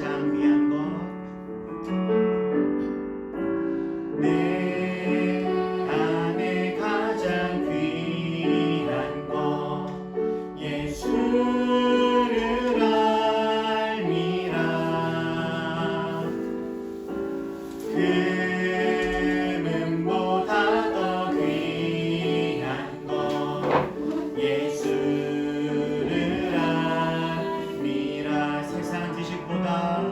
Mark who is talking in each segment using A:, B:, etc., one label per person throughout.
A: 가장 귀한 것 내 안에 가장 귀한 것 예수를 알미라 금은보다 더 귀한 것 예수를 알미라 세상 지식보다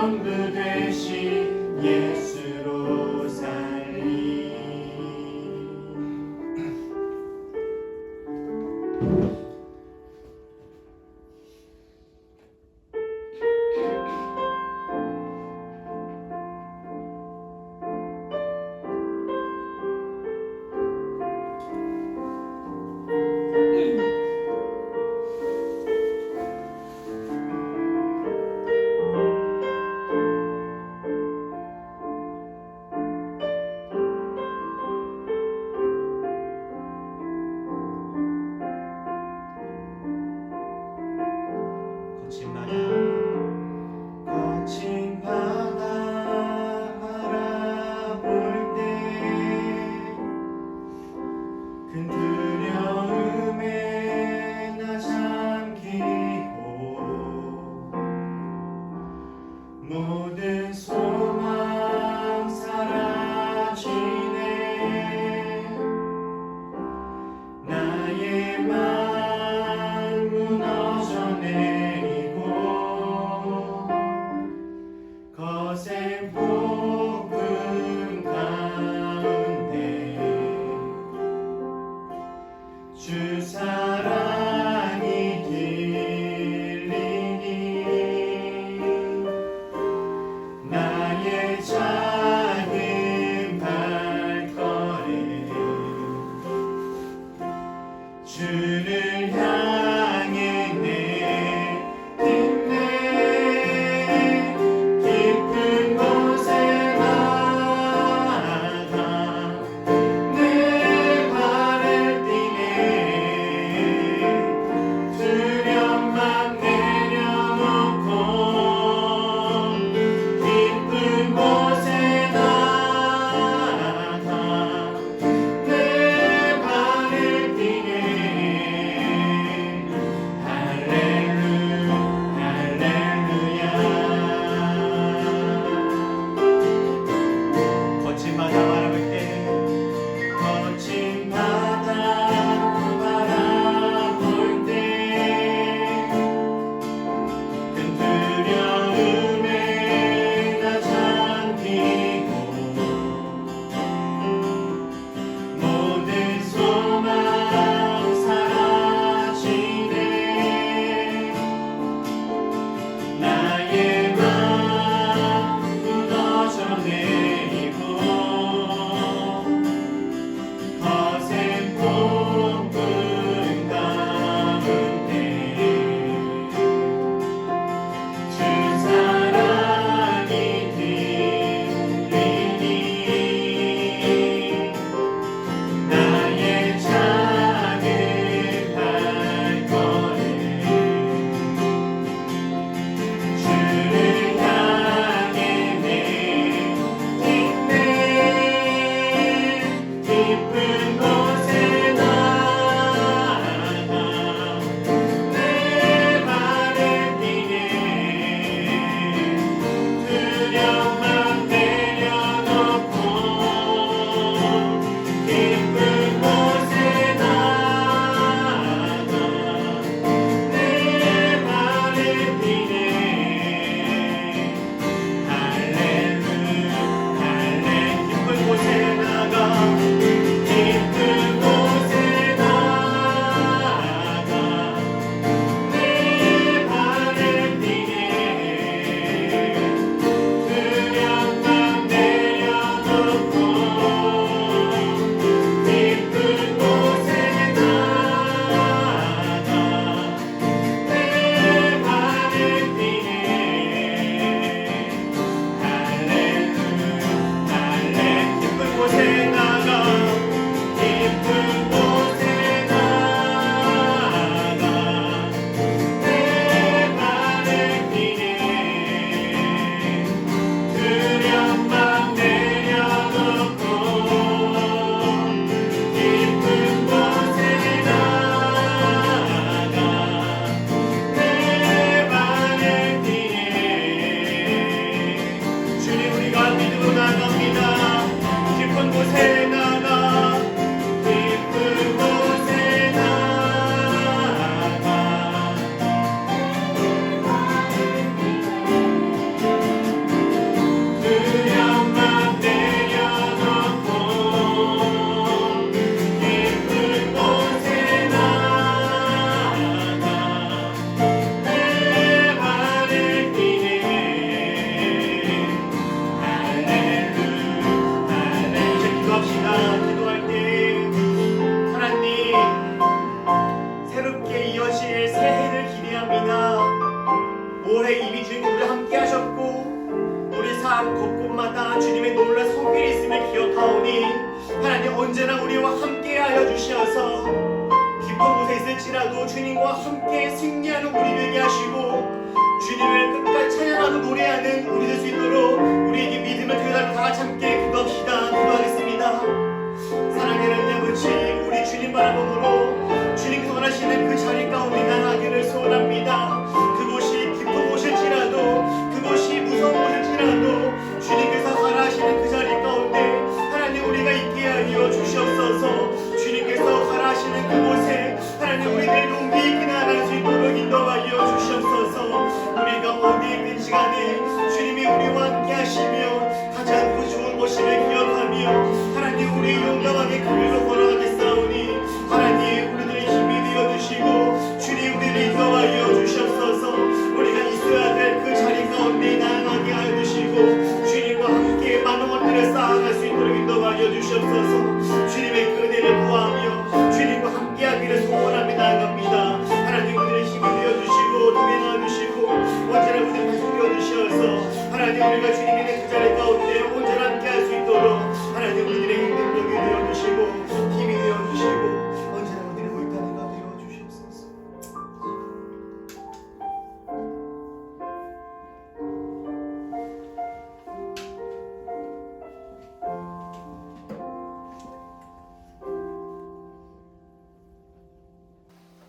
A: 전부 되신 예수로 살리. 거친 바다 바라볼 때 큰 두려움에 나 잠기고 모든 소망 사라지네. 나의 맘 무너져 내리고 거센 폭풍 가운데 주 사랑이 들리니 나 각 곳곳마다 주님의 놀라운 손길이 있음을 기억하오니 하나님 언제나 우리와 함께하여 주시어서 깊은 곳에 있을지라도 주님과 함께 승리하는 우리 되게 하시고 주님을 끝까지 찬양하고 노래하는 우리 될 수 있도록 우리에게 믿음을 드려달라고 다 같이 함께 기도합시다. 기도하겠습니다. 사랑하는 아버지, 우리 주님 바라보므로 주님께서 원하시는 그 자리 가운데 나가기를 소원합니다. 그곳이 깊은 곳일지라도 그곳이 무서운 곳일지라도 주님께서 가라 하시는 그 자리 가운데 하나님 우리가 있게 하여 주시옵소서. 주님께서 가라 하시는 그곳에 하나님 우리들 용기 있게 나아갈 수 있도록 인도하여 주시옵소서. 우리가 어디에 있는 시간에 주님이 우리와 함께 하시며 가장 그 좋은 것임을 기억하며 하나님 우리 용감하게 그 길로 걸어가겠사오니 하나님 우리들의 힘이 되어주시고 주님 우리를 인도하여 주시옵소서. 우리가 있어야 될 그 자리 가운데 나아가게 하여 주시고 주님과 함께 많은 것들을 쌓아갈 수 있도록 인도하여 주시옵소서. 주님의 그 은혜를 구하며 주님과 함께하기를 소원하며 나아갑니다. 하나님 우리의 힘이 되어주시고 동행하여 주시고 언제나 우리를 계속되어 주시어서 하나님 우리가 주님이 있는 그 자리 가운데 언제나 함께할 수 있도록 하나님 우리들의 능력이 되어주시고 힘이 되어주시고 언제나 우리를 물타리가 되어주시옵소서.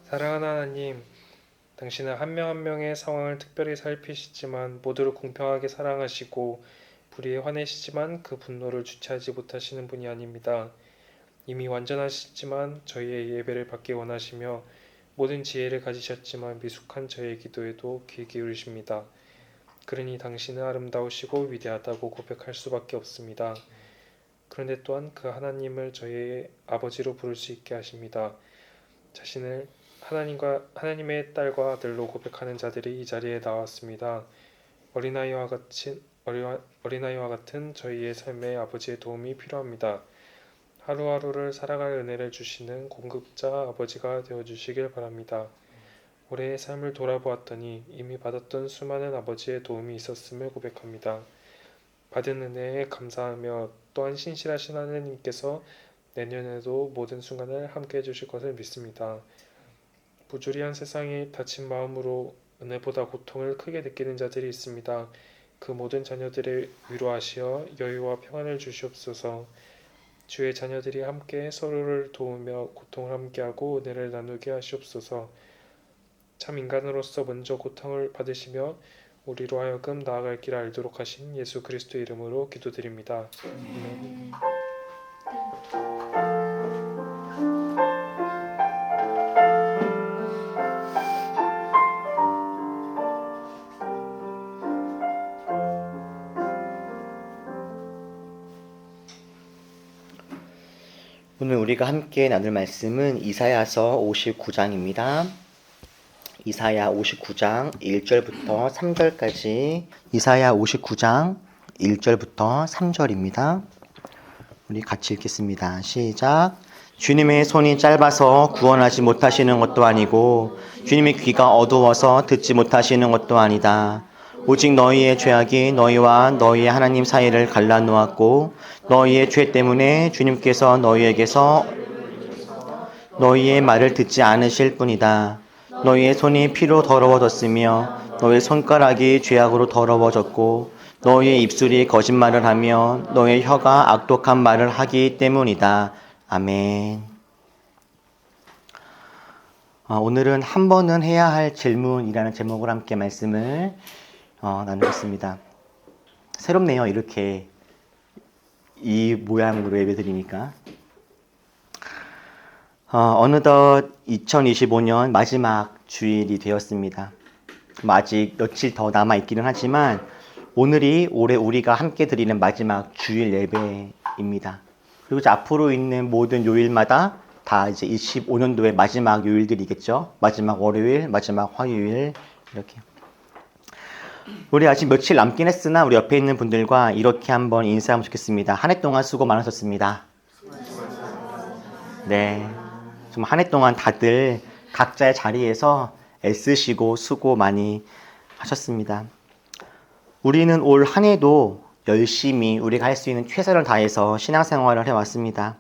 B: 사랑하는 하나님, 당신은 한 명 한 명의 상황을 특별히 살피시지만 모두를 공평하게 사랑하시고 불의에 화내시지만 그 분노를 주체하지 못하시는 분이 아닙니다. 이미 완전하시지만 저희의 예배를 받기 원하시며 모든 지혜를 가지셨지만 미숙한 저희의 기도에도 귀 기울이십니다. 그러니 당신은 아름다우시고 위대하다고 고백할 수밖에 없습니다. 그런데 또한 그 하나님을 저희의 아버지로 부를 수 있게 하십니다. 자신을 하나님의 딸과 아들로 고백하는 자들이 이 자리에 나왔습니다. 어린아이와 같은 저희의 삶에 아버지의 도움이 필요합니다. 하루하루를 살아갈 은혜를 주시는 공급자 아버지가 되어주시길 바랍니다. 올해의 삶을 돌아보았더니 이미 받았던 수많은 아버지의 도움이 있었음을 고백합니다. 받은 은혜에 감사하며 또한 신실하신 하나님께서 내년에도 모든 순간을 함께 해주실 것을 믿습니다. 부조리한 세상에 다친 마음으로 은혜보다 고통을 크게 느끼는 자들이 있습니다. 그 모든 자녀들을 위로하시어 여유와 평안을 주시옵소서. 주의 자녀들이 함께 서로를 도우며 고통을 함께하고 은혜를 나누게 하시옵소서. 참 인간으로서 먼저 고통을 받으시며 우리로 하여금 나아갈 길을 알도록 하신 예수 그리스도의 이름으로 기도드립니다. 아멘.
C: 오늘 우리가 함께 나눌 말씀은 이사야서 59장입니다. 이사야 59장 1절부터 3절까지 이사야 59장 1절부터 3절입니다. 우리 같이 읽겠습니다. 시작. 주님의 손이 짧아서 구원하지 못하시는 것도 아니고 주님의 귀가 어두워서 듣지 못하시는 것도 아니다. 오직 너희의 죄악이 너희와 너희의 하나님 사이를 갈라놓았고 너희의 죄 때문에 주님께서 너희에게서 너희의 말을 듣지 않으실 뿐이다. 너희의 손이 피로 더러워졌으며 너희의 손가락이 죄악으로 더러워졌고 너희의 입술이 거짓말을 하며 너희의 혀가 악독한 말을 하기 때문이다. 아멘. 오늘은 한 번은 해야 할 질문이라는 제목으로 함께 말씀을 나누겠습니다. 새롭네요. 이렇게 이 모양으로 예배드리니까. 어느덧 2025년 마지막 주일이 되었습니다. 아직 며칠 더 남아있기는 하지만 오늘이 올해 우리가 함께 드리는 마지막 주일 예배입니다. 그리고 이제 앞으로 있는 모든 요일마다 다 이제 25년도의 마지막 요일들이겠죠. 마지막 월요일, 마지막 화요일 이렇게. 우리 아직 며칠 남긴 했으나 우리 옆에 있는 분들과 이렇게 한번 인사하면 좋겠습니다. 한 해 동안 수고 많으셨습니다. 네, 좀 한 해 동안 다들 각자의 자리에서 애쓰시고 수고 많이 하셨습니다. 우리는 올 한 해도 열심히 우리가 할 수 있는 최선을 다해서 신앙생활을 해왔습니다.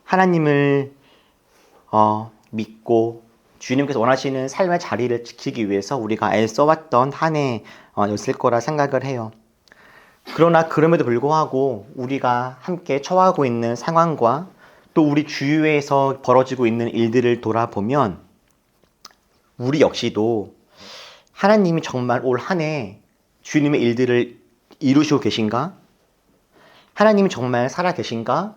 C: 하나님을 믿고 주님께서 원하시는 삶의 자리를 지키기 위해서 우리가 애써왔던 한 해였을 거라 생각을 해요. 그러나 그럼에도 불구하고 우리가 함께 처하고 있는 상황과 또 우리 주위에서 벌어지고 있는 일들을 돌아보면 우리 역시도 하나님이 정말 올 한 해 주님의 일들을 이루시고 계신가? 하나님이 정말 살아 계신가?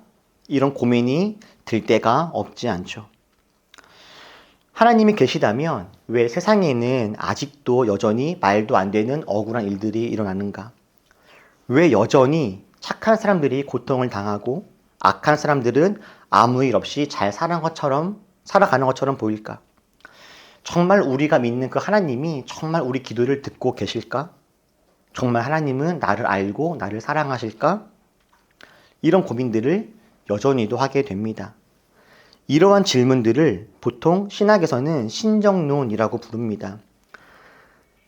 C: 이런 고민이 들 때가 없지 않죠. 하나님이 계시다면 왜 세상에는 아직도 여전히 말도 안 되는 억울한 일들이 일어나는가? 왜 여전히 착한 사람들이 고통을 당하고 악한 사람들은 아무 일 없이 잘 살아가는 것처럼 보일까? 정말 우리가 믿는 그 하나님이 정말 우리 기도를 듣고 계실까? 정말 하나님은 나를 알고 나를 사랑하실까? 이런 고민들을 여전히도 하게 됩니다. 이러한 질문들을 보통 신학에서는 신정론이라고 부릅니다.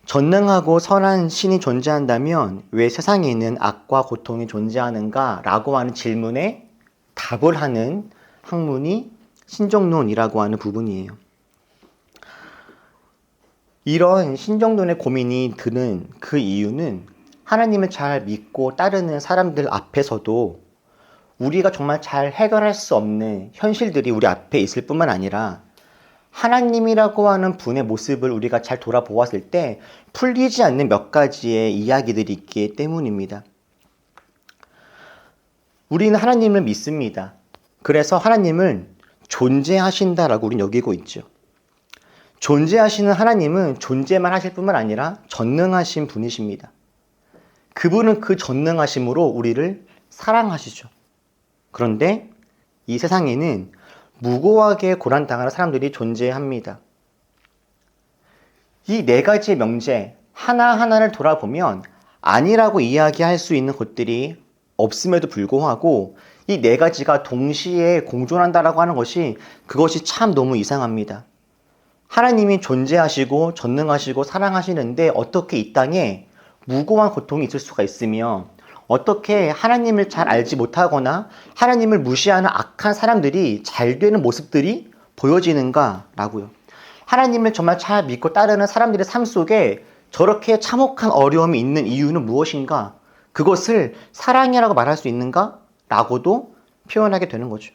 C: 전능하고 선한 신이 존재한다면 왜 세상에는 악과 고통이 존재하는가? 라고 하는 질문에 답을 하는 학문이 신정론이라고 하는 부분이에요. 이런 신정론의 고민이 드는 그 이유는 하나님을 잘 믿고 따르는 사람들 앞에서도 우리가 정말 잘 해결할 수 없는 현실들이 우리 앞에 있을 뿐만 아니라 하나님이라고 하는 분의 모습을 우리가 잘 돌아보았을 때 풀리지 않는 몇 가지의 이야기들이 있기 때문입니다. 우리는 하나님을 믿습니다. 그래서 하나님을 존재하신다라고 우리는 여기고 있죠. 존재하시는 하나님은 존재만 하실 뿐만 아니라 전능하신 분이십니다. 그분은 그 전능하심으로 우리를 사랑하시죠. 그런데 이 세상에는 무고하게 고난당하는 사람들이 존재합니다. 이 네 가지의 명제 하나하나를 돌아보면 아니라고 이야기할 수 있는 것들이 없음에도 불구하고 이 네 가지가 동시에 공존한다라고 하는 그것이 참 너무 이상합니다. 하나님이 존재하시고 전능하시고 사랑하시는데 어떻게 이 땅에 무고한 고통이 있을 수가 있으며 어떻게 하나님을 잘 알지 못하거나 하나님을 무시하는 악한 사람들이 잘 되는 모습들이 보여지는가라고요. 하나님을 정말 잘 믿고 따르는 사람들의 삶 속에 저렇게 참혹한 어려움이 있는 이유는 무엇인가? 그것을 사랑이라고 말할 수 있는가? 라고도 표현하게 되는 거죠.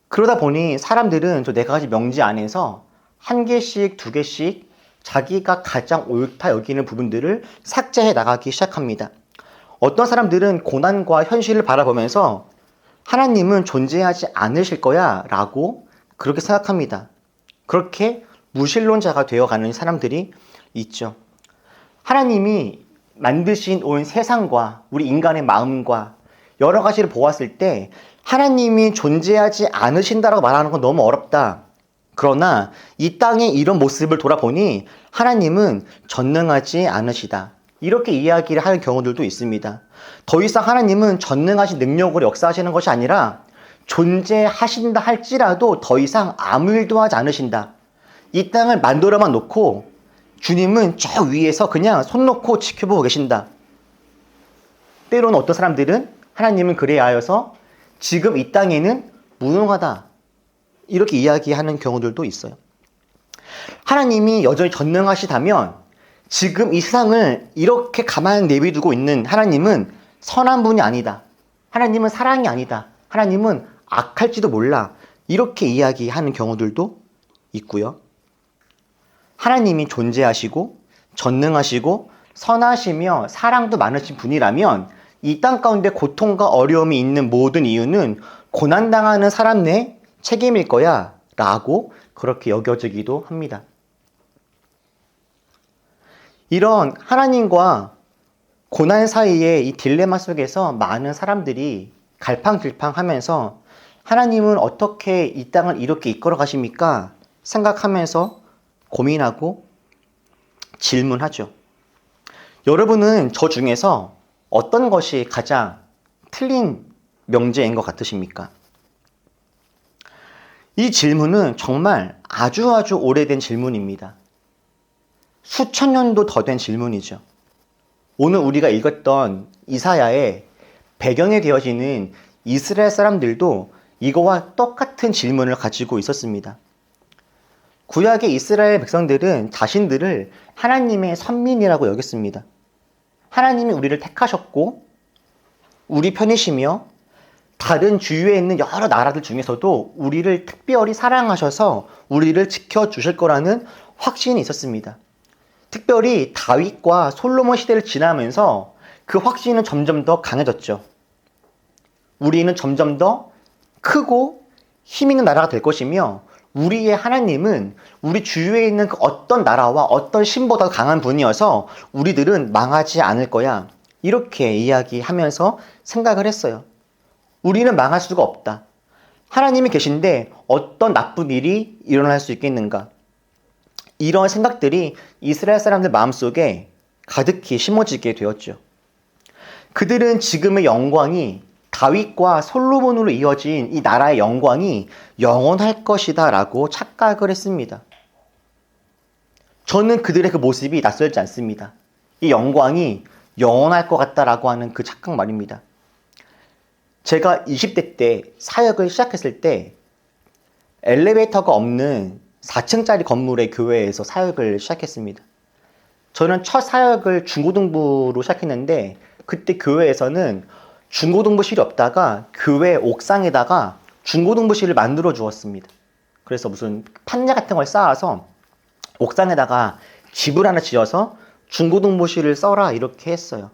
C: 그러다 보니 사람들은 저 네 가지 명제 안에서 한 개씩, 두 개씩 자기가 가장 옳다 여기는 부분들을 삭제해 나가기 시작합니다. 어떤 사람들은 고난과 현실을 바라보면서 하나님은 존재하지 않으실 거야 라고 그렇게 생각합니다. 그렇게 무신론자가 되어가는 사람들이 있죠. 하나님이 만드신 온 세상과 우리 인간의 마음과 여러 가지를 보았을 때 하나님이 존재하지 않으신다라고 말하는 건 너무 어렵다. 그러나 이 땅의 이런 모습을 돌아보니 하나님은 전능하지 않으시다. 이렇게 이야기를 하는 경우들도 있습니다. 더 이상 하나님은 전능하신 능력으로 역사하시는 것이 아니라 존재하신다 할지라도 더 이상 아무 일도 하지 않으신다. 이 땅을 만들어만 놓고 주님은 저 위에서 그냥 손 놓고 지켜보고 계신다. 때로는 어떤 사람들은 하나님은 그래야 하여서 지금 이 땅에는 무능하다. 이렇게 이야기하는 경우들도 있어요. 하나님이 여전히 전능하시다면 지금 이 세상을 이렇게 가만히 내비두고 있는 하나님은 선한 분이 아니다. 하나님은 사랑이 아니다. 하나님은 악할지도 몰라. 이렇게 이야기하는 경우들도 있고요. 하나님이 존재하시고 전능하시고 선하시며 사랑도 많으신 분이라면 이 땅 가운데 고통과 어려움이 있는 모든 이유는 고난당하는 사람 내 책임일 거야 라고 그렇게 여겨지기도 합니다. 이런 하나님과 고난 사이의 이 딜레마 속에서 많은 사람들이 갈팡질팡하면서 하나님은 어떻게 이 땅을 이렇게 이끌어 가십니까? 생각하면서 고민하고 질문하죠. 여러분은 저 중에서 어떤 것이 가장 틀린 명제인 것 같으십니까? 이 질문은 정말 아주 오래된 질문입니다. 수천 년도 더 된 질문이죠. 오늘 우리가 읽었던 이사야의 배경에 되어지는 이스라엘 사람들도 이거와 똑같은 질문을 가지고 있었습니다. 구약의 이스라엘 백성들은 자신들을 하나님의 선민이라고 여겼습니다. 하나님이 우리를 택하셨고 우리 편이시며 다른 주위에 있는 여러 나라들 중에서도 우리를 특별히 사랑하셔서 우리를 지켜주실 거라는 확신이 있었습니다. 특별히 다윗과 솔로몬 시대를 지나면서 그 확신은 점점 더 강해졌죠. 우리는 점점 더 크고 힘 있는 나라가 될 것이며 우리의 하나님은 우리 주위에 있는 그 어떤 나라와 어떤 신보다 강한 분이어서 우리들은 망하지 않을 거야. 이렇게 이야기하면서 생각을 했어요. 우리는 망할 수가 없다. 하나님이 계신데 어떤 나쁜 일이 일어날 수 있겠는가? 이런 생각들이 이스라엘 사람들 마음속에 가득히 심어지게 되었죠. 그들은 지금의 영광이 다윗과 솔로몬으로 이어진 이 나라의 영광이 영원할 것이다 라고 착각을 했습니다. 저는 그들의 그 모습이 낯설지 않습니다. 이 영광이 영원할 것 같다라고 하는 그 착각 말입니다. 제가 20대 때 사역을 시작했을 때 엘리베이터가 없는 4층짜리 건물의 교회에서 사역을 시작했습니다. 저는 첫 사역을 중고등부로 시작했는데 그때 교회에서는 중고등부실이 없다가 교회 옥상에다가 중고등부실을 만들어 주었습니다. 그래서 무슨 판자 같은 걸 쌓아서 옥상에다가 집을 하나 지어서 중고등부실을 써라 이렇게 했어요.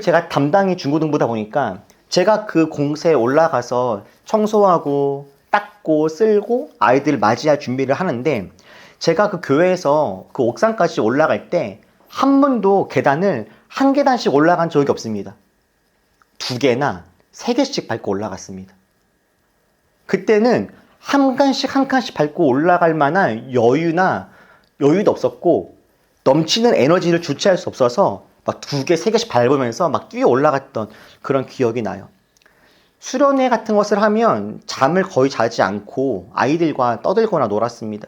C: 제가 담당이 중고등부다 보니까 제가 그 공세에 올라가서 청소하고 닦고 쓸고 아이들 맞이할 준비를 하는데 제가 그 교회에서 그 옥상까지 올라갈 때 한 번도 계단을 한 계단씩 올라간 적이 없습니다. 2개나 3개씩 밟고 올라갔습니다. 그때는 한 칸씩 한 칸씩 밟고 올라갈 만한 여유도 없었고 넘치는 에너지를 주체할 수 없어서 막 2개, 3개씩 밟으면서 막 뛰어 올라갔던 그런 기억이 나요. 수련회 같은 것을 하면 잠을 거의 자지 않고 아이들과 떠들거나 놀았습니다.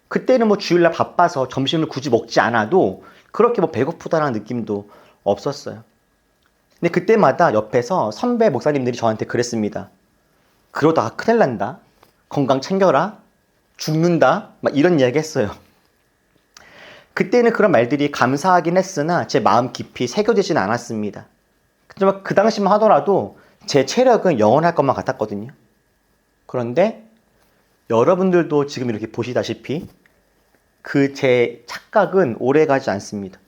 C: 그때는 뭐 주일날 바빠서 점심을 굳이 먹지 않아도 그렇게 뭐 배고프다라는 느낌도 없었어요. 근데 그때마다 옆에서 선배 목사님들이 저한테 그랬습니다. 그러다가 큰일 난다. 건강 챙겨라. 죽는다. 막 이런 이야기 했어요. 그때는 그런 말들이 감사하긴 했으나 제 마음 깊이 새겨지지는 않았습니다. 하지만 그 당시만 하더라도 제 체력은 영원할 것만 같았거든요. 그런데 여러분들도 지금 이렇게 보시다시피 제 착각은 오래가지 않습니다.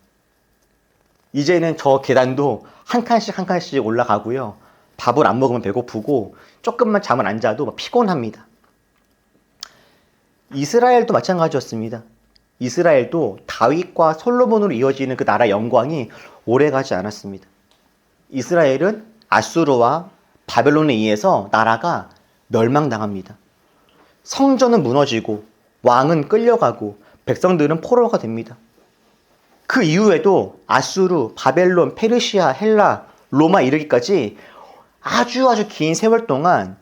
C: 이제는 저 계단도 한 칸씩 한 칸씩 올라가고요. 밥을 안 먹으면 배고프고 조금만 잠을 안 자도 막 피곤합니다. 이스라엘도 마찬가지였습니다. 이스라엘도 다윗과 솔로몬으로 이어지는 그 나라의 영광이 오래가지 않았습니다. 이스라엘은 아수르와 바벨론에 의해서 나라가 멸망당합니다. 성전은 무너지고 왕은 끌려가고 백성들은 포로가 됩니다. 그 이후에도 아수르, 바벨론, 페르시아, 헬라, 로마 이르기까지 아주 긴 세월 동안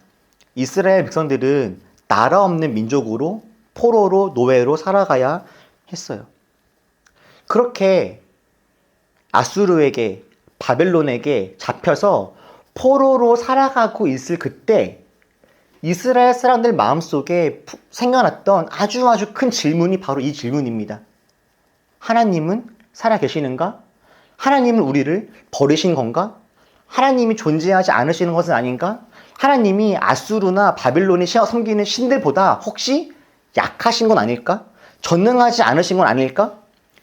C: 이스라엘 백성들은 나라 없는 민족으로 포로로 노예로 살아가야 했어요. 그렇게 아수르에게 바벨론에게 잡혀서 포로로 살아가고 있을 그때 이스라엘 사람들 마음속에 생겨났던 아주 큰 질문이 바로 이 질문입니다. 하나님은 살아계시는가? 하나님은 우리를 버리신 건가? 하나님이 존재하지 않으시는 것은 아닌가? 하나님이 아수르나 바빌론이 섬기는 신들보다 혹시 약하신 건 아닐까? 전능하지 않으신 건 아닐까?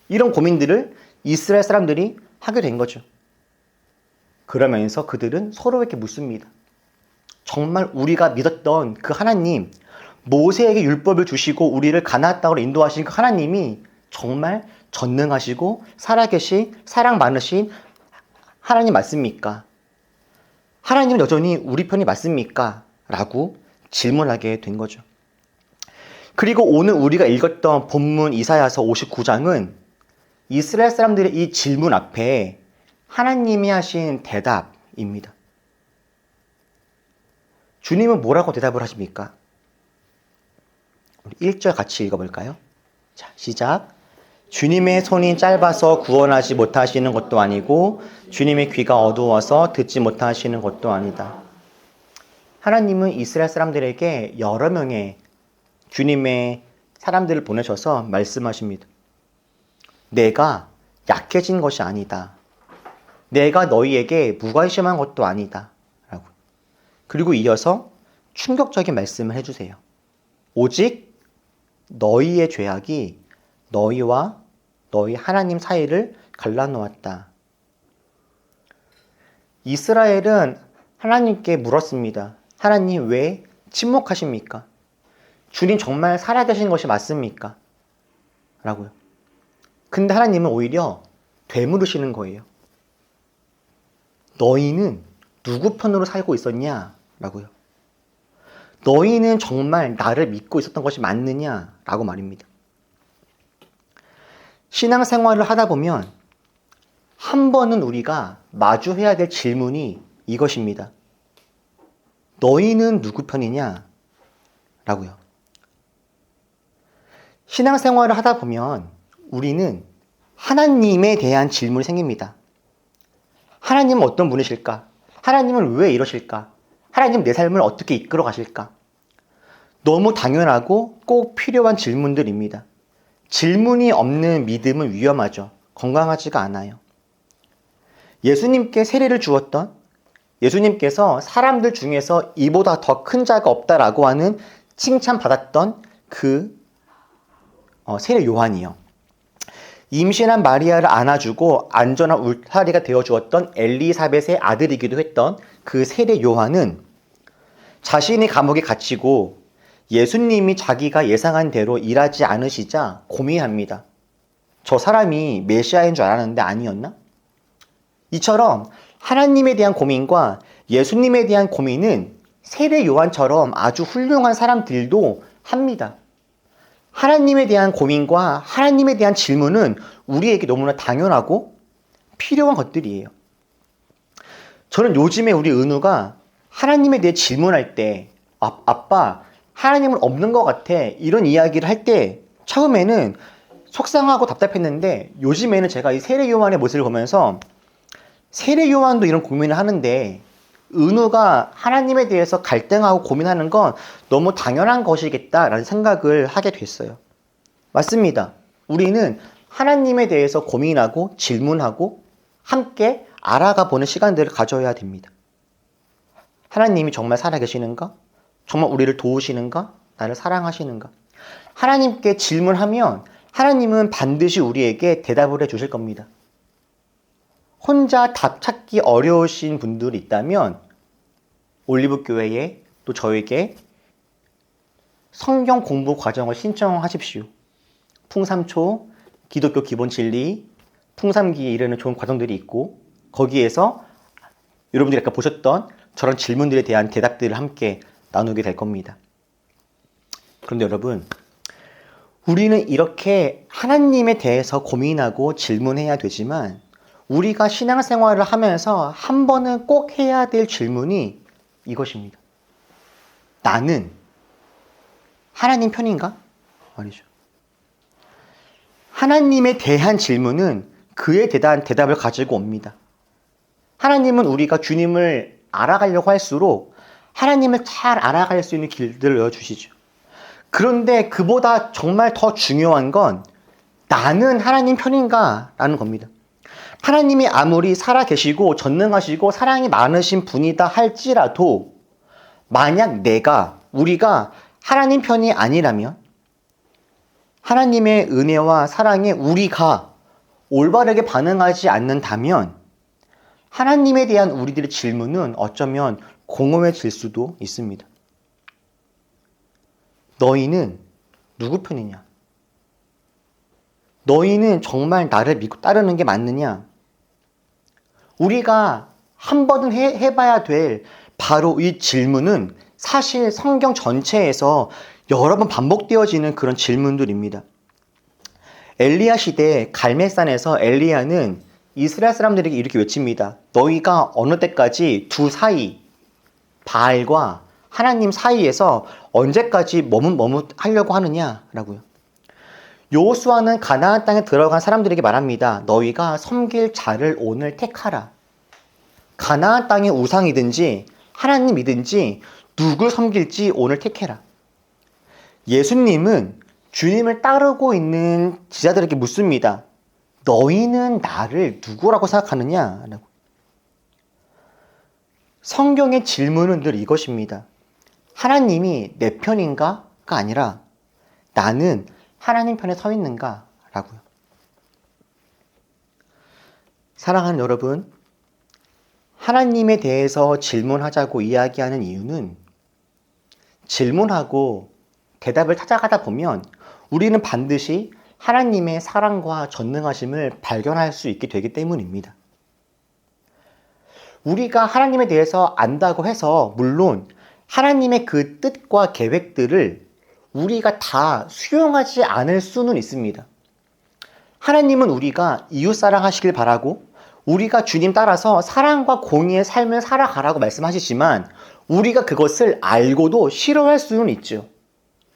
C: 이런 고민들을 이스라엘 사람들이 하게 된 거죠. 그러면서 그들은 서로에게 묻습니다. 정말 우리가 믿었던 그 하나님, 모세에게 율법을 주시고 우리를 가나안 땅으로 인도하신 그 하나님이 정말 전능하시고 살아계신 사랑 많으신 하나님 맞습니까? 하나님은 여전히 우리 편이 맞습니까? 라고 질문하게 된 거죠. 그리고 오늘 우리가 읽었던 본문 이사야서 59장은 이스라엘 사람들의 이 질문 앞에 하나님이 하신 대답입니다. 주님은 뭐라고 대답을 하십니까? 우리 1절 같이 읽어볼까요? 자, 시작. 주님의 손이 짧아서 구원하지 못하시는 것도 아니고 주님의 귀가 어두워서 듣지 못하시는 것도 아니다. 하나님은 이스라엘 사람들에게 여러 명의 주님의 사람들을 보내셔서 말씀하십니다. 내가 약해진 것이 아니다. 내가 너희에게 무관심한 것도 아니다. 라고. 그리고 이어서 충격적인 말씀을 해주세요. 오직 너희의 죄악이 너희와 너희 하나님 사이를 갈라놓았다. 이스라엘은 하나님께 물었습니다. 하나님 왜 침묵하십니까? 주님 정말 살아계신 것이 맞습니까? 라고요. 근데 하나님은 오히려 되물으시는 거예요. 너희는 누구 편으로 살고 있었냐? 라고요. 너희는 정말 나를 믿고 있었던 것이 맞느냐? 라고 말입니다. 신앙생활을 하다 보면 한 번은 우리가 마주해야 될 질문이 이것입니다. 너희는 누구 편이냐? 라고요. 신앙생활을 하다 보면 우리는 하나님에 대한 질문이 생깁니다. 하나님은 어떤 분이실까? 하나님은 왜 이러실까? 하나님 내 삶을 어떻게 이끌어 가실까? 너무 당연하고 꼭 필요한 질문들입니다. 질문이 없는 믿음은 위험하죠. 건강하지가 않아요. 예수님께 세례를 주었던 예수님께서 사람들 중에서 이보다 더 큰 자가 없다라고 하는 칭찬받았던 그 세례 요한이요. 임신한 마리아를 안아주고 안전한 울타리가 되어주었던 엘리사벳의 아들이기도 했던 그 세례 요한은 자신이 감옥에 갇히고 예수님이 자기가 예상한 대로 일하지 않으시자 고민합니다. 저 사람이 메시아인 줄 알았는데 아니었나? 이처럼 하나님에 대한 고민과 예수님에 대한 고민은 세례 요한처럼 아주 훌륭한 사람들도 합니다. 하나님에 대한 고민과 하나님에 대한 질문은 우리에게 너무나 당연하고 필요한 것들이에요. 저는 요즘에 우리 은우가 하나님에 대해 질문할 때 아빠 하나님은 없는 것 같아 이런 이야기를 할 때 처음에는 속상하고 답답했는데 요즘에는 제가 이 세례 요한의 모습을 보면서 세례 요한도 이런 고민을 하는데 은우가 하나님에 대해서 갈등하고 고민하는 건 너무 당연한 것이겠다라는 생각을 하게 됐어요. 맞습니다. 우리는 하나님에 대해서 고민하고 질문하고 함께 알아가 보는 시간들을 가져야 됩니다. 하나님이 정말 살아계시는가? 정말 우리를 도우시는가? 나를 사랑하시는가? 하나님께 질문하면 하나님은 반드시 우리에게 대답을 해 주실 겁니다. 혼자 답 찾기 어려우신 분들이 있다면 올리브교회에 또 저에게 성경 공부 과정을 신청하십시오. 풍삼초, 기독교 기본 진리, 풍삼기에 이르는 좋은 과정들이 있고 거기에서 여러분들이 아까 보셨던 저런 질문들에 대한 대답들을 함께 나누게 될 겁니다. 그런데 여러분, 우리는 이렇게 하나님에 대해서 고민하고 질문해야 되지만 우리가 신앙생활을 하면서 한 번은 꼭 해야 될 질문이 이것입니다. 나는 하나님 편인가? 말이죠. 하나님에 대한 질문은 그에 대한 대답을 가지고 옵니다. 하나님은 우리가 주님을 알아가려고 할수록 하나님을 잘 알아갈 수 있는 길들을 열어주시죠. 그런데 그보다 정말 더 중요한 건 나는 하나님 편인가? 라는 겁니다. 하나님이 아무리 살아계시고 전능하시고 사랑이 많으신 분이다 할지라도 만약 우리가 하나님 편이 아니라면 하나님의 은혜와 사랑에 우리가 올바르게 반응하지 않는다면 하나님에 대한 우리들의 질문은 어쩌면 공허해질 수도 있습니다. 너희는 누구 편이냐? 너희는 정말 나를 믿고 따르는 게 맞느냐? 우리가 한 번은 해봐야 될 바로 이 질문은 사실 성경 전체에서 여러 번 반복되어지는 그런 질문들입니다. 엘리야 시대 갈멜산에서 엘리야는 이스라엘 사람들에게 이렇게 외칩니다. 너희가 어느 때까지 두 사이, 바알과 하나님 사이에서 언제까지 머뭇머뭇하려고 하느냐라고요. 여호수아는 가나안 땅에 들어간 사람들에게 말합니다. 너희가 섬길 자를 오늘 택하라. 가나안 땅의 우상이든지 하나님이든지 누굴 섬길지 오늘 택해라. 예수님은 주님을 따르고 있는 제자들에게 묻습니다. 너희는 나를 누구라고 생각하느냐? 라고. 성경의 질문은 늘 이것입니다. 하나님이 내 편인가? 가 아니라 나는 하나님 편에 서 있는가? 라고요. 사랑하는 여러분, 하나님에 대해서 질문하자고 이야기하는 이유는 질문하고 대답을 찾아가다 보면 우리는 반드시 하나님의 사랑과 전능하심을 발견할 수 있게 되기 때문입니다. 우리가 하나님에 대해서 안다고 해서 물론 하나님의 그 뜻과 계획들을 우리가 다 수용하지 않을 수는 있습니다. 하나님은 우리가 이웃사랑하시길 바라고 우리가 주님 따라서 사랑과 공의의 삶을 살아가라고 말씀하시지만 우리가 그것을 알고도 싫어할 수는 있죠.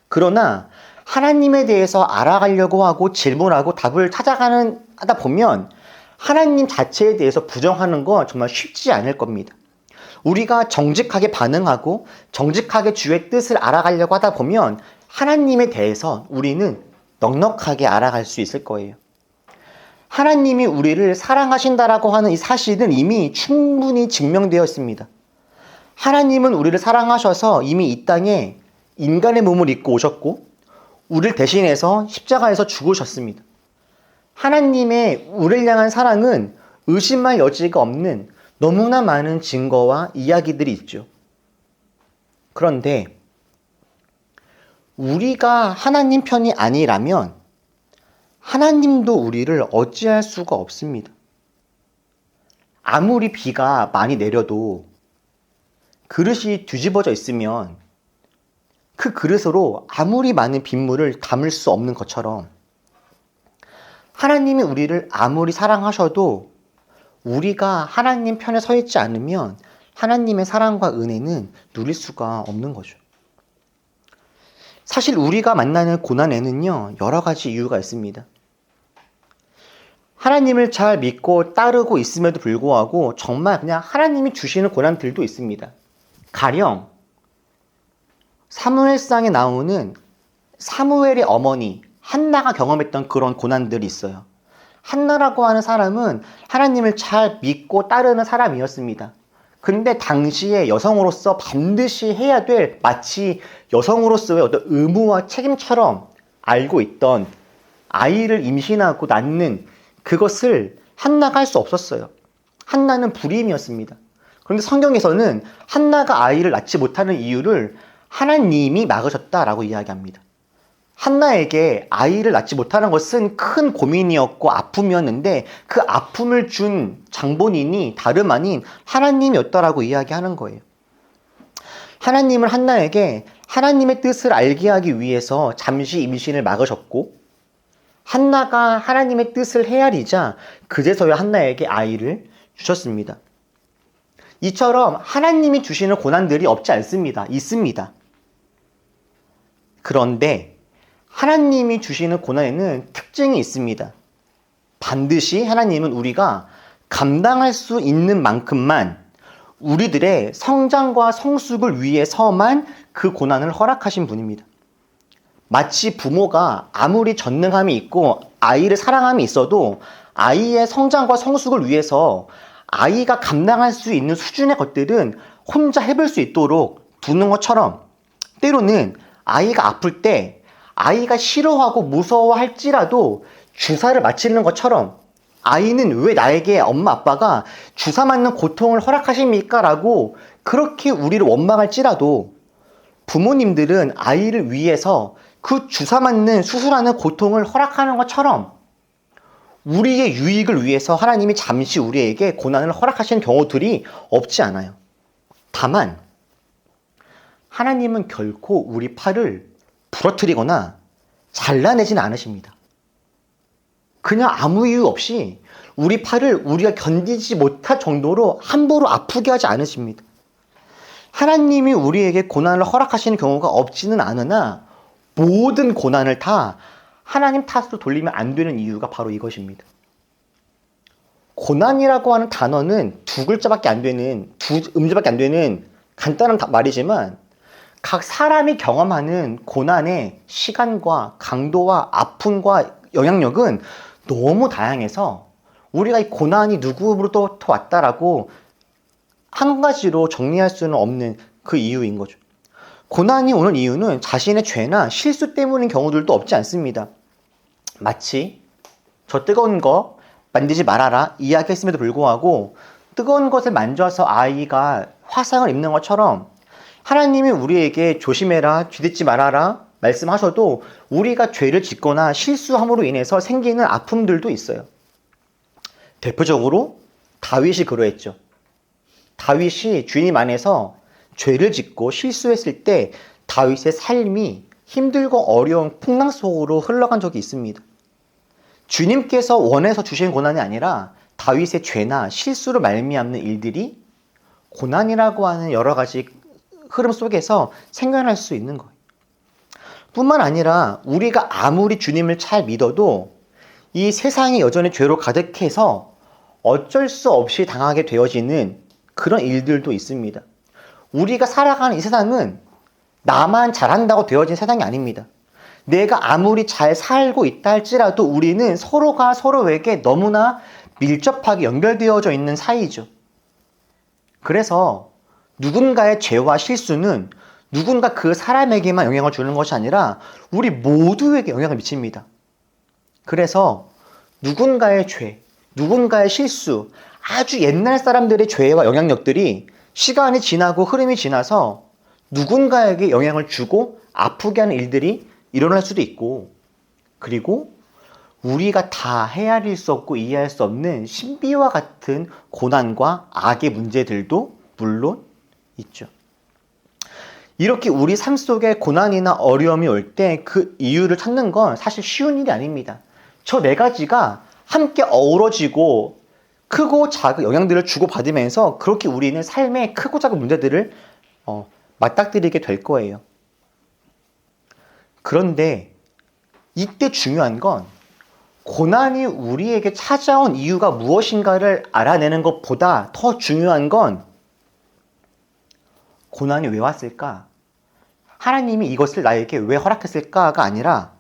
C: 그러나 하나님에 대해서 알아가려고 하고 질문하고 답을 하다 보면 하나님 자체에 대해서 부정하는 건 정말 쉽지 않을 겁니다. 우리가 정직하게 반응하고 정직하게 주의 뜻을 알아가려고 하다 보면 하나님에 대해서 우리는 넉넉하게 알아갈 수 있을 거예요. 하나님이 우리를 사랑하신다라고 하는 이 사실은 이미 충분히 증명되어 있습니다. 하나님은 우리를 사랑하셔서 이미 이 땅에 인간의 몸을 입고 오셨고 우리를 대신해서 십자가에서 죽으셨습니다. 하나님의 우리를 향한 사랑은 의심할 여지가 없는 너무나 많은 증거와 이야기들이 있죠. 그런데 우리가 하나님 편이 아니라면 하나님도 우리를 어찌할 수가 없습니다. 아무리 비가 많이 내려도 그릇이 뒤집어져 있으면 그 그릇으로 아무리 많은 빗물을 담을 수 없는 것처럼 하나님이 우리를 아무리 사랑하셔도 우리가 하나님 편에 서 있지 않으면 하나님의 사랑과 은혜는 누릴 수가 없는 거죠. 사실 우리가 만나는 고난에는요, 여러 가지 이유가 있습니다. 하나님을 잘 믿고 따르고 있음에도 불구하고 정말 그냥 하나님이 주시는 고난들도 있습니다. 가령 사무엘상에 나오는 사무엘의 어머니 한나가 경험했던 그런 고난들이 있어요. 한나라고 하는 사람은 하나님을 잘 믿고 따르는 사람이었습니다. 근데 당시에 여성으로서 반드시 해야 될 마치 여성으로서의 어떤 의무와 책임처럼 알고 있던 아이를 임신하고 낳는 그것을 한나가 할 수 없었어요. 한나는 불임이었습니다. 그런데 성경에서는 한나가 아이를 낳지 못하는 이유를 하나님이 막으셨다라고 이야기합니다. 한나에게 아이를 낳지 못하는 것은 큰 고민이었고 아픔이었는데 그 아픔을 준 장본인이 다름 아닌 하나님이었다라고 이야기하는 거예요. 하나님은 한나에게 하나님의 뜻을 알게 하기 위해서 잠시 임신을 막으셨고 한나가 하나님의 뜻을 헤아리자 그제서야 한나에게 아이를 주셨습니다. 이처럼 하나님이 주시는 고난들이 없지 않습니다. 있습니다. 그런데 하나님이 주시는 고난에는 특징이 있습니다. 반드시 하나님은 우리가 감당할 수 있는 만큼만 우리들의 성장과 성숙을 위해서만 그 고난을 허락하신 분입니다. 마치 부모가 아무리 전능함이 있고 아이를 사랑함이 있어도 아이의 성장과 성숙을 위해서 아이가 감당할 수 있는 수준의 것들은 혼자 해볼 수 있도록 두는 것처럼 때로는 아이가 아플 때 아이가 싫어하고 무서워할지라도 주사를 맞히는 것처럼 아이는 왜 나에게 엄마 아빠가 주사 맞는 고통을 허락하십니까? 라고 그렇게 우리를 원망할지라도 부모님들은 아이를 위해서 그 주사 맞는 수술하는 고통을 허락하는 것처럼 우리의 유익을 위해서 하나님이 잠시 우리에게 고난을 허락하시는 경우들이 없지 않아요. 다만 하나님은 결코 우리 팔을 부러뜨리거나 잘라내지는 않으십니다. 그냥 아무 이유 없이 우리 팔을 우리가 견디지 못할 정도로 함부로 아프게 하지 않으십니다. 하나님이 우리에게 고난을 허락하시는 경우가 없지는 않으나 모든 고난을 다 하나님 탓으로 돌리면 안 되는 이유가 바로 이것입니다. 고난이라고 하는 단어는 두 글자밖에 안 되는, 두 음절밖에 안 되는 간단한 말이지만 각 사람이 경험하는 고난의 시간과 강도와 아픔과 영향력은 너무 다양해서 우리가 이 고난이 누구로부터 왔다라고 한 가지로 정리할 수는 없는 그 이유인 거죠. 고난이 오는 이유는 자신의 죄나 실수 때문인 경우들도 없지 않습니다. 마치 저 뜨거운 거 만지지 말아라 이야기했음에도 불구하고 뜨거운 것을 만져서 아이가 화상을 입는 것처럼 하나님이 우리에게 조심해라, 쥐듣지 말아라 말씀하셔도 우리가 죄를 짓거나 실수함으로 인해서 생기는 아픔들도 있어요. 대표적으로 다윗이 그러했죠. 다윗이 주님 안에서 죄를 짓고 실수했을 때 다윗의 삶이 힘들고 어려운 풍랑 속으로 흘러간 적이 있습니다. 주님께서 원해서 주신 고난이 아니라 다윗의 죄나 실수로 말미암는 일들이 고난이라고 하는 여러 가지 흐름 속에서 생겨날 수 있는 거예요. 뿐만 아니라 우리가 아무리 주님을 잘 믿어도 이 세상이 여전히 죄로 가득해서 어쩔 수 없이 당하게 되어지는 그런 일들도 있습니다. 우리가 살아가는 이 세상은 나만 잘한다고 되어진 세상이 아닙니다. 내가 아무리 잘 살고 있다 할지라도 우리는 서로가 서로에게 너무나 밀접하게 연결되어져 있는 사이죠. 그래서 누군가의 죄와 실수는 누군가 그 사람에게만 영향을 주는 것이 아니라 우리 모두에게 영향을 미칩니다. 그래서 누군가의 죄, 누군가의 실수, 아주 옛날 사람들의 죄와 영향력들이 시간이 지나고 흐름이 지나서 누군가에게 영향을 주고 아프게 하는 일들이 일어날 수도 있고, 그리고 우리가 다 헤아릴 수 없고 이해할 수 없는 신비와 같은 고난과 악의 문제들도 물론 있죠. 이렇게 우리 삶 속에 고난이나 어려움이 올 때 그 이유를 찾는 건 사실 쉬운 일이 아닙니다. 저 네 가지가 함께 어우러지고 크고 작은 영향들을 주고받으면서 그렇게 우리는 삶의 크고 작은 문제들을 맞닥뜨리게 될 거예요. 그런데 이때 중요한 건 고난이 우리에게 찾아온 이유가 무엇인가를 알아내는 것보다 더 중요한 건 고난이 왜 왔을까? 하나님이 이것을 나에게 왜 허락했을까가 아니라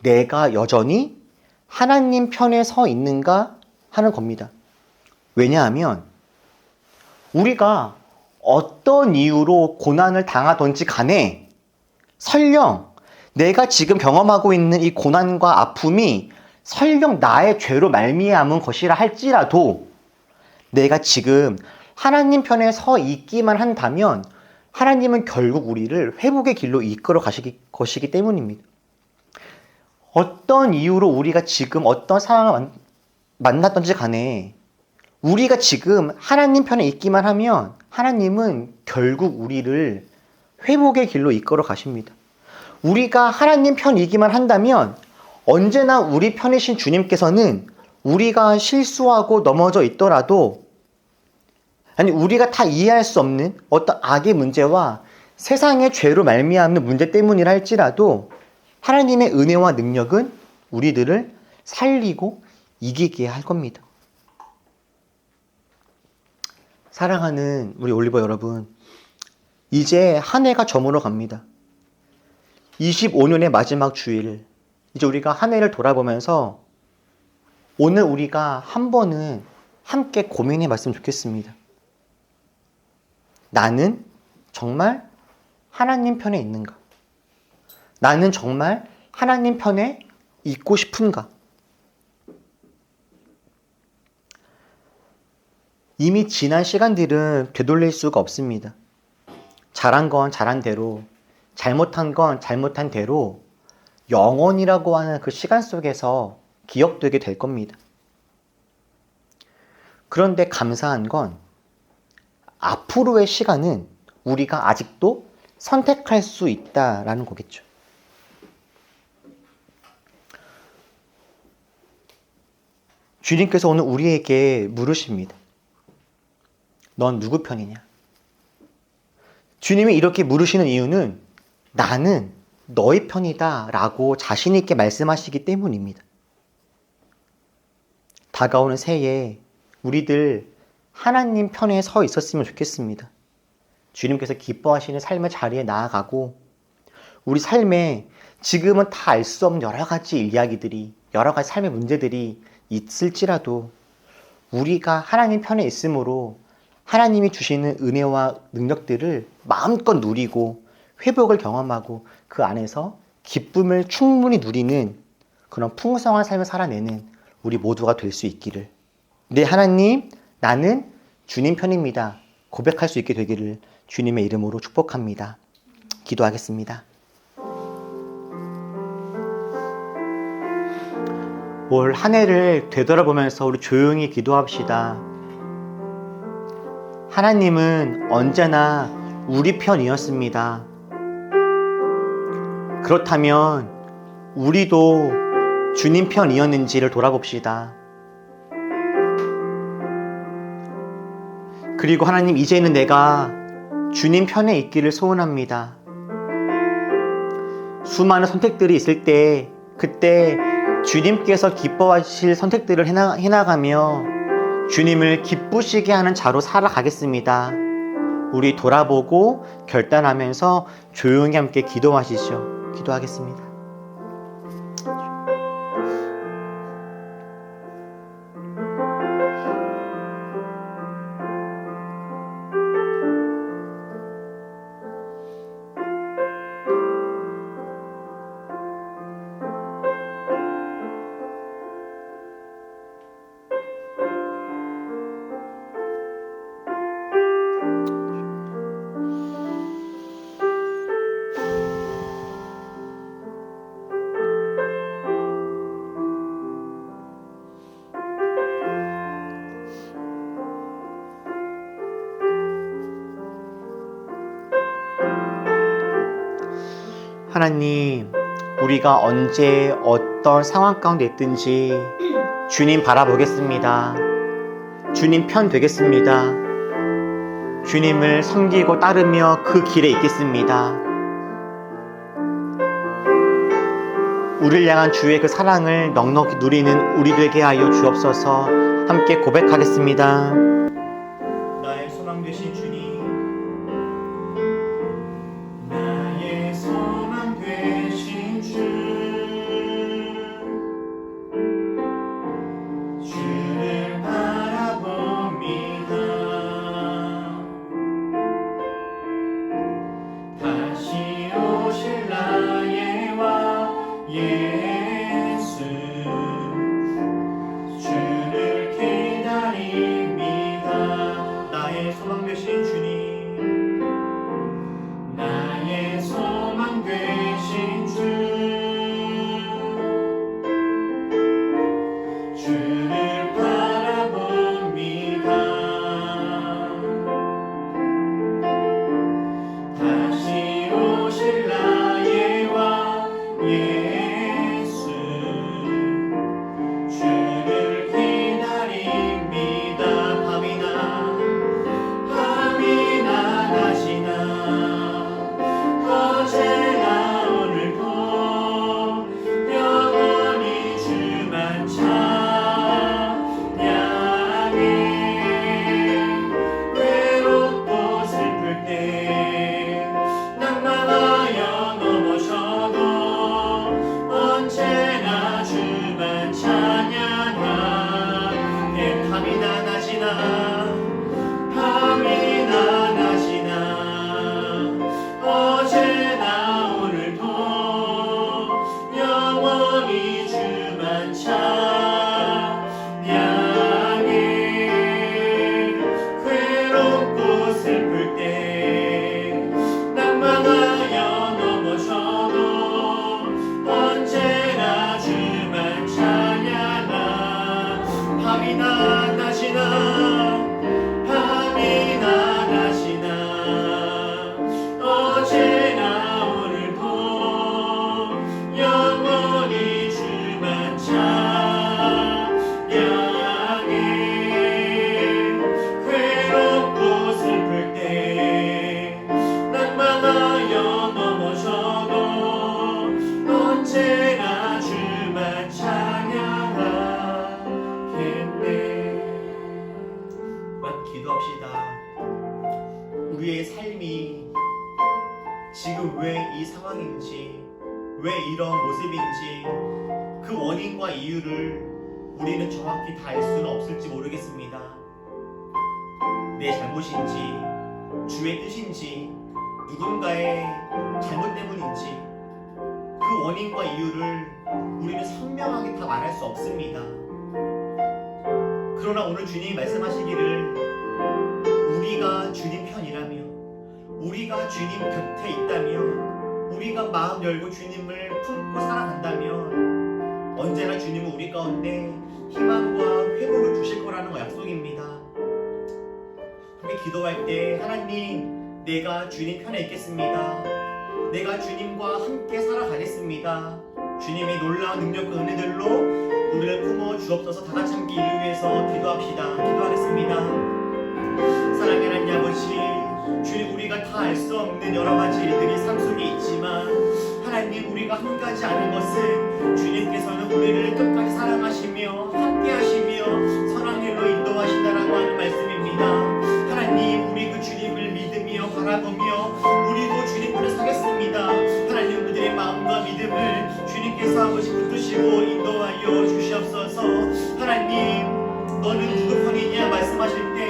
C: 내가 여전히 하나님 편에 서 있는가 하는 겁니다. 왜냐하면 우리가 어떤 이유로 고난을 당하든지 간에 설령 내가 지금 경험하고 있는 이 고난과 아픔이 설령 나의 죄로 말미암은 것이라 할지라도 내가 지금 하나님 편에 서 있기만 한다면 하나님은 결국 우리를 회복의 길로 이끌어 가실 것이기 때문입니다. 어떤 이유로 우리가 지금 어떤 상황을 만났든지 간에 우리가 지금 하나님 편에 있기만 하면 하나님은 결국 우리를 회복의 길로 이끌어 가십니다. 우리가 하나님 편이기만 한다면 언제나 우리 편이신 주님께서는 우리가 실수하고 넘어져 있더라도 아니 우리가 다 이해할 수 없는 어떤 악의 문제와 세상의 죄로 말미암는 문제 때문이라 할지라도 하나님의 은혜와 능력은 우리들을 살리고 이기게 할 겁니다. 사랑하는 우리 올리버 여러분, 이제 한 해가 저물어 갑니다. 25년의 마지막 주일, 이제 우리가 한 해를 돌아보면서 오늘 우리가 한 번은 함께 고민해 봤으면 좋겠습니다. 나는 정말 하나님 편에 있는가? 나는 정말 하나님 편에 있고 싶은가? 이미 지난 시간들은 되돌릴 수가 없습니다. 잘한 건 잘한 대로, 잘못한 건 잘못한 대로 영원이라고 하는 그 시간 속에서 기억되게 될 겁니다. 그런데 감사한 건 앞으로의 시간은 우리가 아직도 선택할 수 있다라는 거겠죠. 주님께서 오늘 우리에게 물으십니다. 넌 누구 편이냐? 주님이 이렇게 물으시는 이유는 나는 너희 편이다 라고 자신 있게 말씀하시기 때문입니다. 다가오는 새해에 우리들 하나님 편에 서 있었으면 좋겠습니다. 주님께서 기뻐하시는 삶의 자리에 나아가고 우리 삶에 지금은 다 알 수 없는 여러 가지 이야기들이, 여러 가지 삶의 문제들이 있을지라도 우리가 하나님 편에 있으므로 하나님이 주시는 은혜와 능력들을 마음껏 누리고 회복을 경험하고 그 안에서 기쁨을 충분히 누리는 그런 풍성한 삶을 살아내는 우리 모두가 될 수 있기를, 네 하나님, 나는 주님 편입니다 고백할 수 있게 되기를 주님의 이름으로 축복합니다. 기도하겠습니다. 올 한 해를 되돌아보면서 우리 조용히 기도합시다. 하나님은 언제나 우리 편이었습니다. 그렇다면 우리도 주님 편이었는지를 돌아봅시다. 그리고 하나님, 이제는 내가 주님 편에 있기를 소원합니다. 수많은 선택들이 있을 때 그때 주님께서 기뻐하실 선택들을 해나가며 주님을 기쁘시게 하는 자로 살아가겠습니다. 우리 돌아보고 결단하면서 조용히 함께 기도하시죠. 기도하겠습니다. 하나님, 우리가 언제 어떤 상황 가운데 있든지 주님 바라보겠습니다. 주님 편 되겠습니다. 주님을 섬기고 따르며 그 길에 있겠습니다. 우리를 향한 주의 그 사랑을 넉넉히 누리는 우리 되게 하여 주옵소서. 함께 고백하겠습니다.
A: 나의 소망 되신 주님, 나의 소망 되신 주, 주를 바라봅니다. 다시 오실 나의 왕 예수, 주를 기다립니다. 나의 소망 되신 주님, 나의 소망 되신 주, 주를 바라봅니다. 다시 오실 나의 왕 예수, 주를 기다립니다. 밤이나 기도합시다. 우리의 삶이 지금 왜 이 상황인지, 왜 이런 모습인지 그 원인과 이유를 우리는 정확히 다 알 수는 없을지 모르겠습니다. 내 잘못인지, 주의 뜻인지, 누군가의 잘못 때문인지 그 원인과 이유를 우리는 선명하게 다 말할 수 없습니다. 그러나 오늘 주님이 말씀하시기를 우리가 주님 편이라며, 우리가 주님 곁에 있다며, 우리가 마음 열고 주님을 품고 살아간다면 언제나 주님은 우리 가운데 희망과 회복을 주실 거라는 약속입니다. 함께 기도할 때 하나님, 내가 주님 편에 있겠습니다. 내가 주님과 함께 살아가겠습니다. 주님의 놀라운 능력과 은혜들로 우리를 품어 주옵소서. 다 같이 함께 이를 위해서 기도합시다. 기도하겠습니다. 사랑하는 하나님 아버지, 주님, 우리가 다 알 수 없는 여러 가지 일들이 삶 속에 있지만 하나님, 우리가 한 가지 아는 것은 주님께서는 우리를 끝까지 사랑하시며 함께 하시며 선한 길로 인도하신다라고 하는 말씀입니다. 하나님, 우리 그 주님을 믿으며 바라보며 우리도 주님 편에 서겠습니다. 하나님, 우리들의 마음과 믿음을 주님께서 아버지 붙드시고 인도하여 주시옵소서. 하나님, 너는 누구 편이냐 말씀하실 때,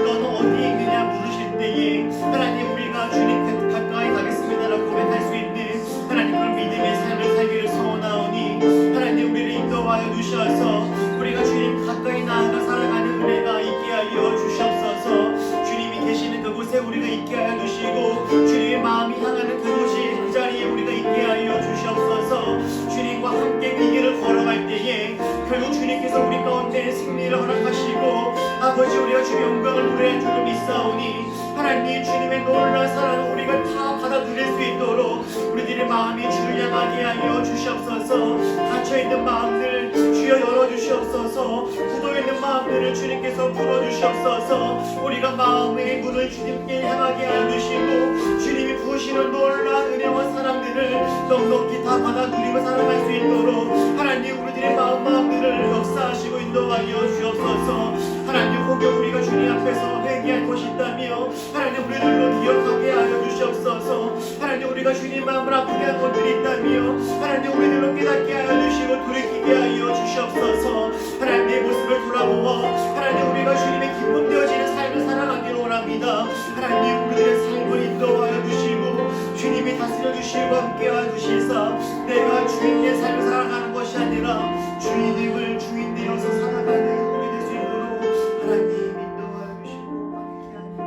A: 너는 어디에 있느냐 물으실 때에 하나님, 우리가 주님 가까이 가겠습니다라고 고백할 수 있는 하나님 그런 믿음의 삶을 살기를 소원하오니 하나님, 우리를 인도하여 주셔서 우리가 주님 가까이 나아가 살아가는 은혜가 있게 하여 주시옵소서. 주님이 계시는 그곳에 우리가 있게 하여 주시고 주님의 마음이 향하는 그곳이 그 자리에 우리가 있게 하여 주시옵소서. 주님과 함께 이 길을 걸어갈 때에 결국 주님께서 우리 가운데 승리를 허락하시고 아버지, 우리가 주의 영광을 노래할 줄을 믿사오니 하나님, 주님의 놀라운 사랑을 우리가 다 받아들일 수 있도록 우리들의 마음이 주를 향하게 하여 주시옵소서. 닫혀있는 마음들 주여 열어주시옵소서. 굳어있는 마음들을 주님께서 풀어주시옵소서. 우리가 마음의 문을 주님께 향하게 하여 주시고 주님이 부으시는 놀라운 은혜와 사랑들을 넉넉히 다 받아 누리며 살아갈 수 있도록 하나님, 우리들의 마음들을 역사하시고 인도하여 주옵소서. 하나님, 혹여 우리가 주님 앞에서 회개할 것이 있다며 하나님, 우리들로 기억하게 하여 주시옵소서. 하나님, 우리가 주님 마음을 아프게 한 것들이 있다며 하나님, 우리들로 깨닫게 하여 주시고 돌이키게 하여 주시옵소서. 하나님의 모습을 돌아보아 하나님, 우리가 주님의 기쁨 되어지는 삶을 살아가기를 원합니다. 하나님, 우리들의 삶을 인도하여 주시고 주님이 다스려 주시고 함께 하여 주시사 내가 주인의 삶을 살아가는 것이 아니라 주인임을 주인 되어서 살아가는 우리 될 수 있도록 하나님 인도하여 주시고 함께 하여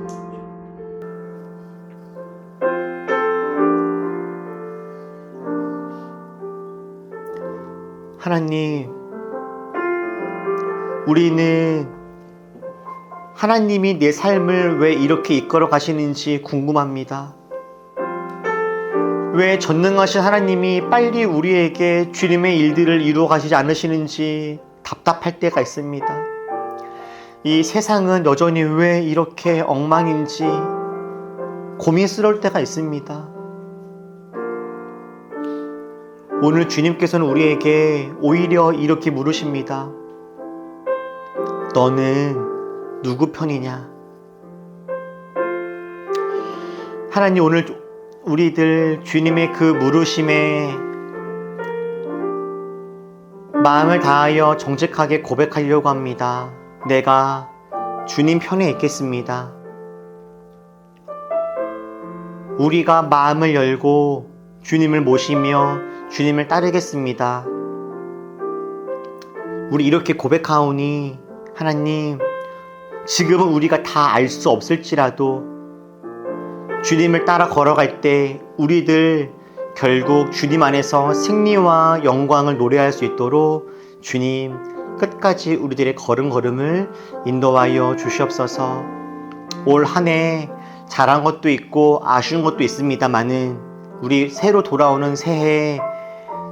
A: 주시옵소서.
C: 하나님, 우리는 하나님이 내 삶을 왜 이렇게 이끌어 가시는지 궁금합니다. 왜 전능하신 하나님이 빨리 우리에게 주님의 일들을 이루어 가시지 않으시는지 답답할 때가 있습니다. 이 세상은 여전히 왜 이렇게 엉망인지 고민스러울 때가 있습니다. 오늘 주님께서는 우리에게 오히려 이렇게 물으십니다. 너는 누구 편이냐? 하나님, 오늘 우리들 주님의 그 물으심에 마음을 다하여 정직하게 고백하려고 합니다. 내가 주님 편에 있겠습니다. 우리가 마음을 열고 주님을 모시며 주님을 따르겠습니다. 우리 이렇게 고백하오니 하나님, 지금은 우리가 다 알 수 없을지라도 주님을 따라 걸어갈 때 우리들 결국 주님 안에서 승리와 영광을 노래할 수 있도록 주님 끝까지 우리들의 걸음걸음을 인도하여 주시옵소서. 올 한 해 잘한 것도 있고 아쉬운 것도 있습니다만은 우리 새로 돌아오는 새해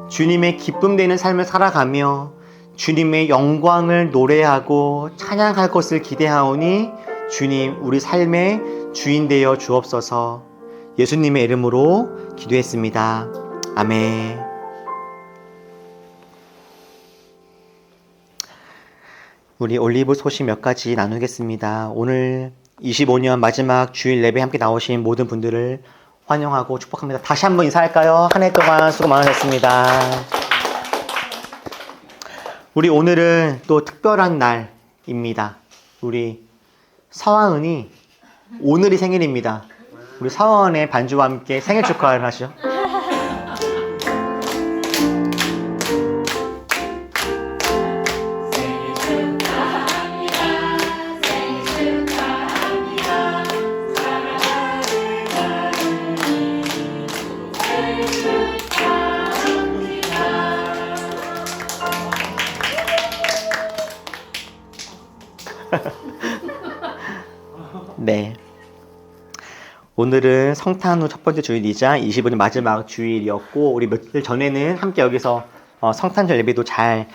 C: 주님의 기쁨 되는 삶을 살아가며 주님의 영광을 노래하고 찬양할 것을 기대하오니 주님, 우리 삶의 주인 되어 주옵소서. 예수님의 이름으로 기도했습니다. 아멘. 우리 올리브 소식 몇 가지 나누겠습니다. 오늘 25년 마지막 주일 예배 함께 나오신 모든 분들을 환영하고 축복합니다. 다시 한번 인사할까요? 한 해 동안 수고 많으셨습니다. 우리 오늘은 또 특별한 날입니다. 우리 서화은이 오늘이 생일입니다. 우리 서화은의 반주와 함께 생일 축하를 하시죠. 네. 오늘은 성탄 후 첫 번째 주일이자 25년 마지막 주일이었고, 우리 며칠 전에는 함께 여기서 성탄절 예배도 잘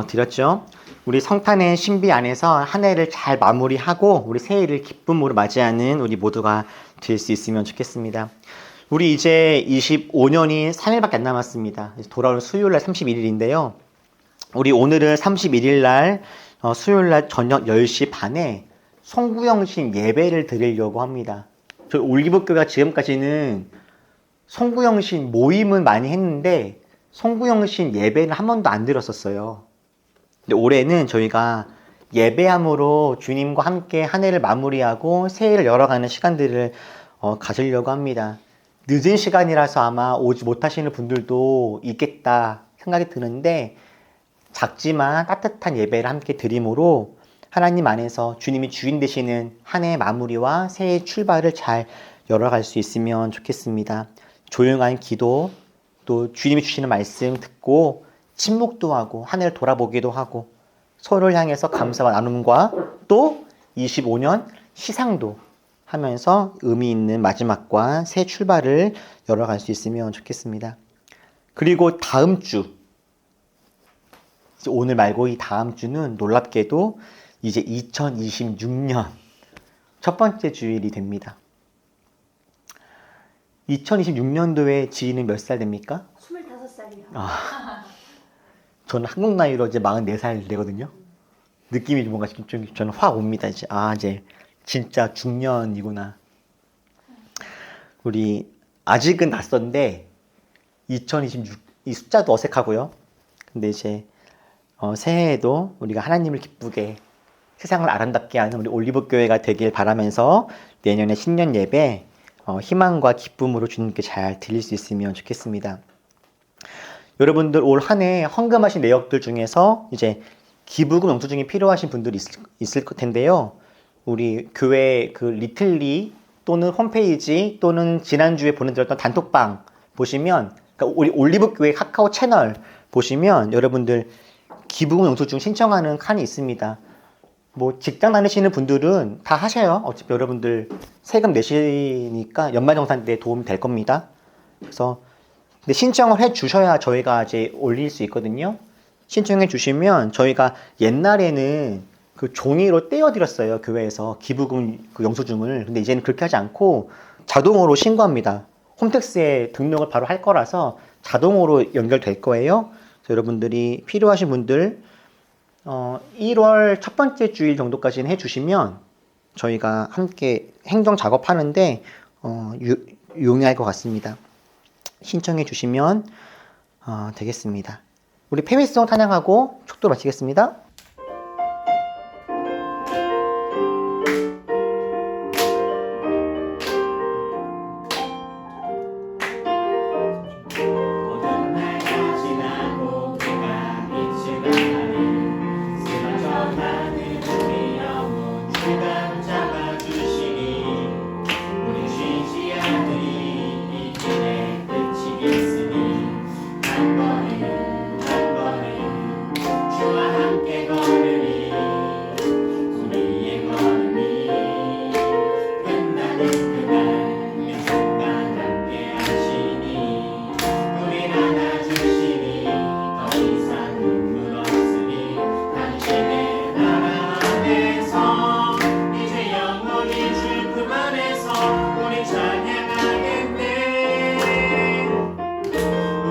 C: 드렸죠. 우리 성탄의 신비 안에서 한 해를 잘 마무리하고 우리 새해를 기쁨으로 맞이하는 우리 모두가 될 수 있으면 좋겠습니다. 우리 이제 25년이 3일밖에 안 남았습니다. 돌아오는 수요일날 31일인데요. 우리 오늘은 31일날 수요일날 저녁 10시 반에 송구영신 예배를 드리려고 합니다. 저희 올리브교회가 지금까지는 송구영신 모임은 많이 했는데 송구영신 예배는 한 번도 안 드렸었어요. 근데 올해는 저희가 예배함으로 주님과 함께 한 해를 마무리하고 새해를 열어가는 시간들을 가지려고 합니다. 늦은 시간이라서 아마 오지 못하시는 분들도 있겠다 생각이 드는데, 작지만 따뜻한 예배를 함께 드림으로 하나님 안에서 주님이 주인 되시는 한 해 마무리와 새해 출발을 잘 열어갈 수 있으면 좋겠습니다. 조용한 기도, 또 주님이 주시는 말씀 듣고 침묵도 하고 한 해를 돌아보기도 하고 서로를 향해서 감사와 나눔과 또 25년 시상도 하면서 의미 있는 마지막과 새 출발을 열어갈 수 있으면 좋겠습니다. 그리고 다음 주, 오늘 말고 이 다음 주는 놀랍게도 이제 2026년 첫 번째 주일이 됩니다. 2026년도에 지인은 몇 살 됩니까?
D: 25살이요.
C: 저는 한국 나이로 이제 44살 되거든요. 느낌이 뭔가 좀 저는 확 옵니다. 이제 진짜 중년이구나. 우리 아직은 낯선데 2026 이 숫자도 어색하고요. 근데 이제 새해에도 우리가 하나님을 기쁘게 세상을 아름답게 하는 우리 올리브 교회가 되길 바라면서 내년에 신년 예배 희망과 기쁨으로 주님께 잘 드릴 수 있으면 좋겠습니다. 여러분들 올 한 해 헌금하신 내역들 중에서 이제 기부금 영수증이 필요하신 분들이 있을 텐데요. 우리 교회 그 리틀리 또는 홈페이지 또는 지난주에 보내드렸던 단톡방 보시면, 그러니까 우리 올리브 교회 카카오 채널 보시면 여러분들 기부금 영수증 신청하는 칸이 있습니다. 뭐 직장 다니시는 분들은 다 하셔요. 어차피 여러분들 세금 내시니까 연말정산 때 도움이 될 겁니다. 그래서 근데 신청을 해 주셔야 저희가 이제 올릴 수 있거든요. 신청해 주시면 저희가 옛날에는 그 종이로 떼어드렸어요. 교회에서 기부금 그 영수증을. 근데 이제는 그렇게 하지 않고 자동으로 신고합니다. 홈택스에 등록을 바로 할 거라서 자동으로 연결될 거예요. 그래서 여러분들이 필요하신 분들 1월 첫 번째 주일 정도까지는 해주시면 저희가 함께 행정 작업하는데 용이할 것 같습니다. 신청해 주시면 되겠습니다. 우리 페미송 찬양하고 촉도 마치겠습니다.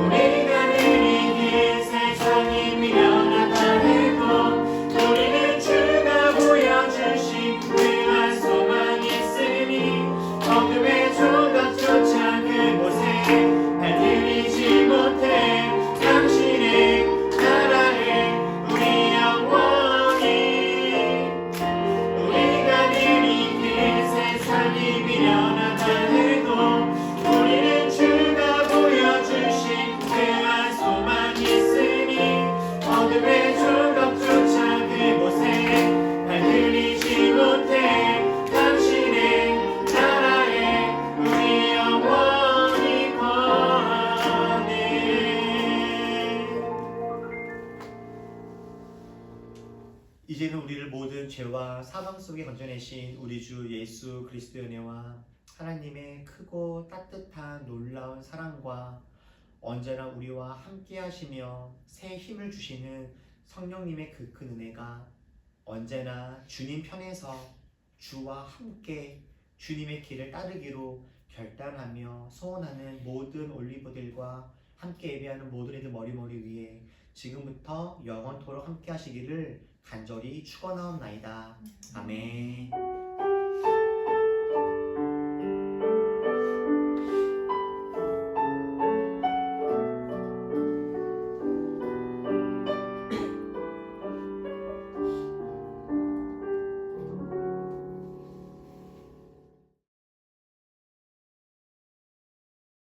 A: 우리가 느린 길 세상이 미련하다 해도 우리는 모든 죄와 사망 속에 건져내신 우리 주 예수 그리스도의 은혜와 하나님의 크고 따뜻한 놀라운 사랑과 언제나 우리와 함께 하시며 새 힘을 주시는 성령님의 그 큰 은혜가 언제나 주님 편에서 주와 함께 주님의 길을 따르기로 결단하며 소원하는 모든 올리브들과 함께 예배하는 모든 이들 머리머리 위에 지금부터 영원토록 함께 하시기를 간절히 축원하옵나이다. 아멘.